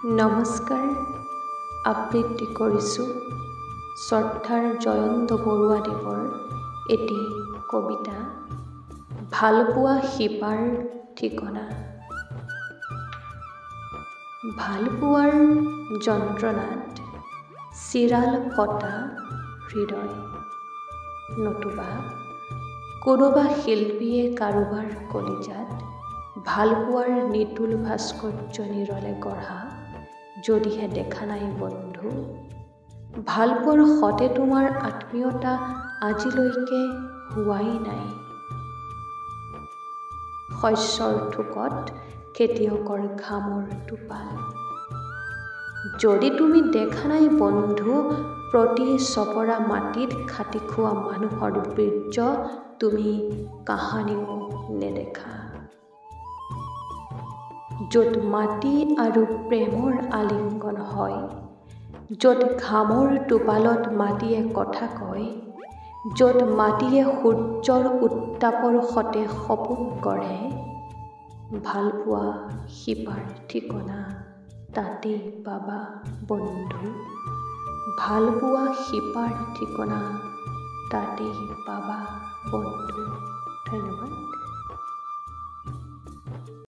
নমস্কাৰ আবৃত্তি কৰিছোঁ শ্ৰদ্ধাৰ জয়ন্ত বৰুৱাদেৱৰ এটি কবিতা ভালপোৱা শিপাৰ ঠিকনা। ভালপোৱাৰ যন্ত্ৰণাত চিৰাল ফটা হৃদয়, নতুবা কোনোবা শিল্পীয়ে কাৰোবাৰ কলিজাত ভালপোৱাৰ নিতুল ভাস্কৰ্য নিৰলে গঢ়া যদিহে দেখা নাই বন্ধু, ভালপোৱাৰ সতে তোমাৰ আত্মীয়তা আজিলৈকে হোৱাই নাই। শস্যৰ থোকত খেতিয়কৰ ঘামৰ টোপাল, যদি তুমি দেখা নাই বন্ধু প্ৰতি চপৰা মাটিত খাটি খোৱা মানুহৰ বীৰ্য, তুমি কাহানিও নেদেখা। য'ত মাটি আৰু প্ৰেমৰ আলিংগন হয়, য'ত ঘামৰ টোপালত মাটিয়ে কথা কয়, য'ত মাটিয়ে সূৰ্যৰ উত্তাপৰ সতে সপোন গঢ়ে, ভালপোৱা শিপাৰ ঠিকনা তাতেই পাবা বন্ধু। ভালপোৱা শিপাৰ ঠিকনা তাতেই পাবা বন্ধু। ধন্যবাদ।